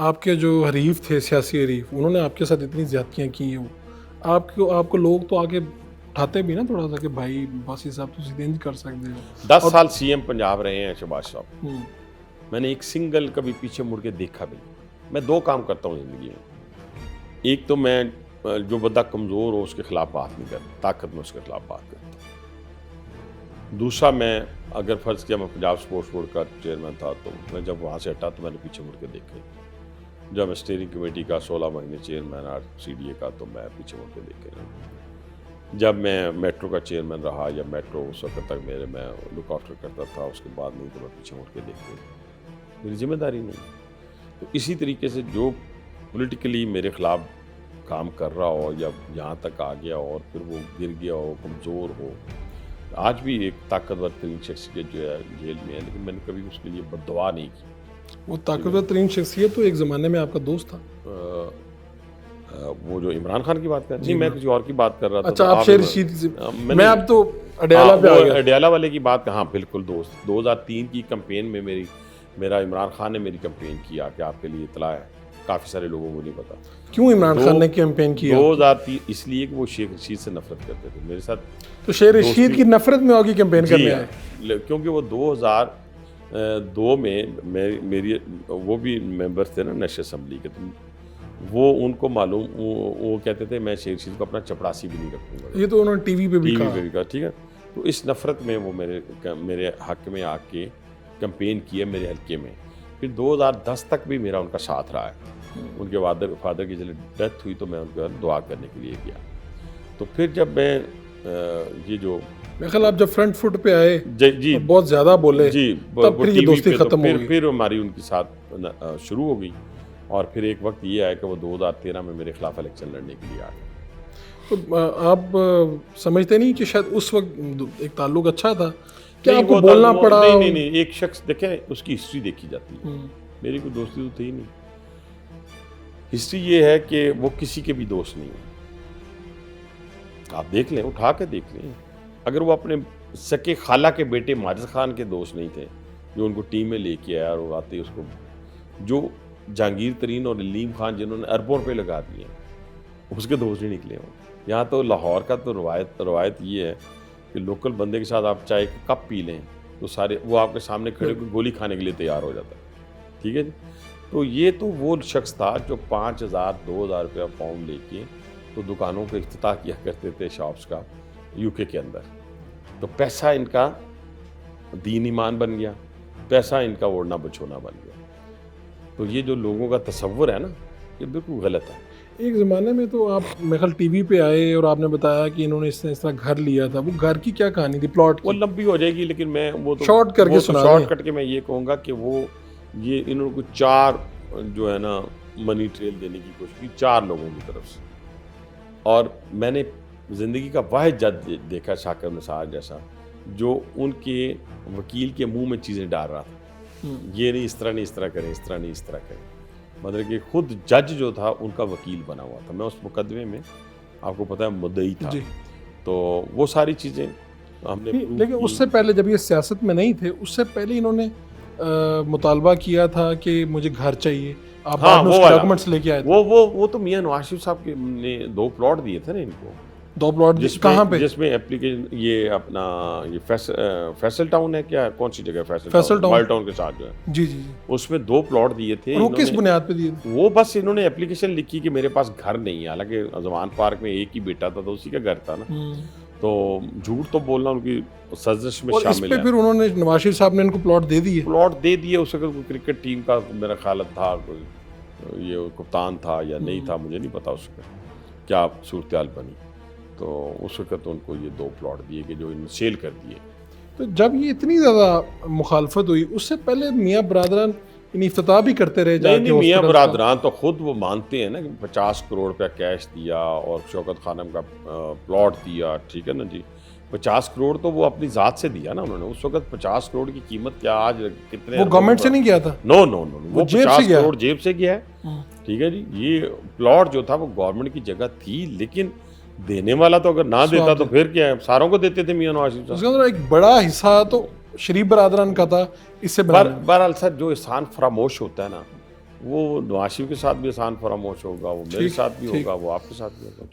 आपके जो हरीफ थे, सियासी हरीफ, उन्होंने आपके साथ इतनी ज्यादतियाँ की हैं, आपको आपको लोग तो आके उठाते भी ना थोड़ा सा कि भाई बासी साहब तुम इंज कर सकते हो। 10 और साल सीएम पंजाब रहे हैं शहबाज साहब। हम्म, मैंने एक सिंगल कभी पीछे मुड़ के देखा भी नहीं। मैं 2 काम करता हूँ ज़िंदगी में। एक तो मैं जो बंदा कमज़ोर हो उसके खिलाफ बात नहीं करता, ताकत में उसके खिलाफ बात करता हूँ। दूसरा, मैं अगर फ़र्ज़ किया मैं पंजाब स्पोर्ट्स बोर्ड का चेयरमैन था, तो मैं जब वहाँ से हटा तो मैंने पीछे मुड़ के देखे। जब मैं स्टीयरिंग कमेटी का 16 महीने चेयरमैन और सीडीए का, तो मैं पीछे मुड़ के देखे नहीं। जब मैं मेट्रो का चेयरमैन रहा, या मेट्रो उस वक्त तक मैं लुक आफ्टर करता था, उसके बाद नहीं तो मैं पीछे मुड़ के देखते, मेरी जिम्मेदारी नहीं। तो इसी तरीके से जो पॉलिटिकली मेरे खिलाफ काम कर रहा हो या यहाँ तक आ गया और फिर वो गिर गया हो, कमज़ोर हो, आज भी एक ताकतवर तरीन शख्सियत जो है जेल में है, लेकिन मैंने कभी उसके लिए बददुआ नहीं की। वो ताकतवर तरीन शख्सियत तो एक ज़माने में आपका दोस्त था। वो जो इमरान खान की बात कर नहीं, मैं किसी और की बात कर रहा था। अच्छा, तो आप शेर रशीद से, मैं अब तो अडयाला पे आ गया। अडयाला वाले की बात, हाँ बिल्कुल दोस्त। 2003 की कैंपेन में मेरा इमरान खान ने मेरी कैंपेन किया कि आपके लिए इतला है, काफ़ी सारे लोगों को नहीं पता। क्यों इमरान खान ने कैंपेन किया? 2003 इसलिए कि वो शेख रशीद से नफरत करते थे मेरे साथ। तो शेर रशीद की नफरत में होगी कैंपेन करने आए? क्योंकि वो 2002 में मेरी वो भी मेंबर थे ना नेशनल असम्बली के, तो वो उनको मालूम, वो कहते थे मैं शेर रशीद को अपना चपरासी भी नहीं रखूँगा। ये तो उन्होंने टीवी पे भी कहा, ठीक है। तो इस नफरत में वो मेरे हक में आके कैंपेन किया मेरे हल्के में। फिर 2010 तक भी मेरा उनका साथ रहा है। उनके फादर की जब डेथ हुई तो मैं उनके दुआ करने के लिए गया। तो फिर जब मैं ये जो मेरे ख्याल आप जब फ्रंट फुट पे आए जी बहुत ज़्यादा बोले जी, तब फिर ये दोस्ती खत्म हो गई। फिर हमारी उनके साथ शुरू हो गई। और फिर एक वक्त ये आया कि वो 2013 में मेरे खिलाफ इलेक्शन लड़ने के लिए आ गए। तो आप समझते नहीं कि शायद उस वक्त एक ताल्लुक अच्छा था, क्या आपको बोलना पड़ा? नहीं, एक शख्स देखे उसकी हिस्ट्री देखी जाती है। मेरी कोई दोस्ती तो थी नहीं। हिस्ट्री ये है कि वो किसी के भी दोस्त नहीं है। आप देख लें, उठा के देख लें। अगर वो अपने सके खाला के बेटे माजिद खान के दोस्त नहीं थे जो उनको टीम में लेके आया और आते उसको, जो जहांगीर तरीन और अलीम खान जिन्होंने अरबों रुपये लगा दिए, उसके दोस्त नहीं निकले हो। यहाँ तो लाहौर का तो रवायत ये है कि लोकल बंदे के साथ आप चाय का कप पी लें तो सारे वो आपके सामने खड़े होकर गोली खाने के लिए तैयार हो जाता है। ठीक है जी। तो ये तो वो शख्स था जो 5,000-2,000 रुपया पाउंड लेके तो दुकानों को इफ्तिताह किया करते थे शॉप्स का यूके के अंदर। तो पैसा इनका दीन ईमान बन गया, पैसा इनका ओढ़ना बछोना बन गया। तो ये जो लोगों का तसव्वुर है ना, ये बिल्कुल गलत है। एक ज़माने में तो आप मेरे ख्याल टीवी पे आए और आपने बताया कि इन्होंने इस तरह घर लिया था। वो घर की क्या कहानी थी, प्लॉट की? वो लंबी हो जाएगी, लेकिन मैं वो तो शॉर्ट करके शॉर्ट कट के मैं ये कहूँगा कि वो ये इन्होंने कुछ 4 जो है ना मनी ट्रेल देने की कोशिश की 4 लोगों की तरफ से। और मैंने ज़िंदगी का वाहिद जज देखा शाकिर निसार जैसा, जो उनके वकील के मुंह में चीज़ें डाल रहा था। ये नहीं, इस तरह नहीं, इस तरह करें, इस तरह नहीं, इस तरह करें। मतलब कि खुद जज जो था उनका वकील बना हुआ था। मैं उस मुकदमे में, आपको पता है, मुद्दई था। तो वो सारी चीज़ें हमने लेकिन उससे पहले जब ये सियासत में नहीं थे, उससे पहले इन्होंने मुतालबा किया था कि मुझे घर चाहिए। आप वो डॉक्यूमेंट्स लेके आए थे। वो तो मियां नवाज शरीफ साहब के ने 2 प्लॉट दिए थे ना इनको। 2 प्लॉट कहाँ पे? जिसमें एप्लीकेशन ये अपना ये फैसल टाउन है, क्या कौन सी जगह? फैसल टाउन, वाइल्ड टाउन के साथ जो है जी, उसमें 2 प्लॉट दिए थे। वो किस बुनियाद पे दिए? वो बस इन्होंने एप्लीकेशन लिखी कि मेरे पास घर नहीं है। हालांकि जमान पार्क में एक ही बेटा था तो उसी का घर था ना। तो झूठ तो बोलना उनकी साजिश में शामिल है। फिर उन्होंने नवाज शरीफ साहब ने इनको प्लॉट दे दिए। उस वक्त क्रिकेट टीम का मेरा ख्याल था, ये कप्तान था या नहीं था, मुझे नहीं पता उस वक्त क्या सूरत हाल बनी। तो उस वक्त उनको ये 2 प्लॉट दिए कि जो इन्होंने सेल कर दिए। तो जब ये इतनी ज़्यादा मुखालफत हुई, उससे पहले मियाँ बरादरान इफ्तिताह भी करते रहे। नहीं, मियाँ बरादरान तो खुद वो मानते हैं ना कि 50 करोड़ रुपया कैश दिया और शौकत खानम का प्लॉट दिया। ठीक है ना जी। 50 करोड़ तो वो अपनी ज़ात से दिया ना उन्होंने। उस वक्त 50 करोड़ की कीमत क्या आज कितने? वो गवर्नमेंट से नहीं गया था। नो, वो 50 करोड़ जेब से गया है। ठीक है जी। ये प्लॉट जो था वो गवर्नमेंट की जगह थी, लेकिन देने वाला तो अगर ना देता तो फिर क्या है, सारों को देते थे मियां नवाज शरीफ साहब। उसके अंदर एक बड़ा हिस्सा तो शरीफ बरादरान का था। इससे बहरहाल सर, जो एहसान फरामोश होता है ना, वो नवाज शरीफ के साथ भी एहसान फरामोश होगा, वो मेरे ठीक, साथ भी ठीक। होगा, वो आपके साथ भी होगा।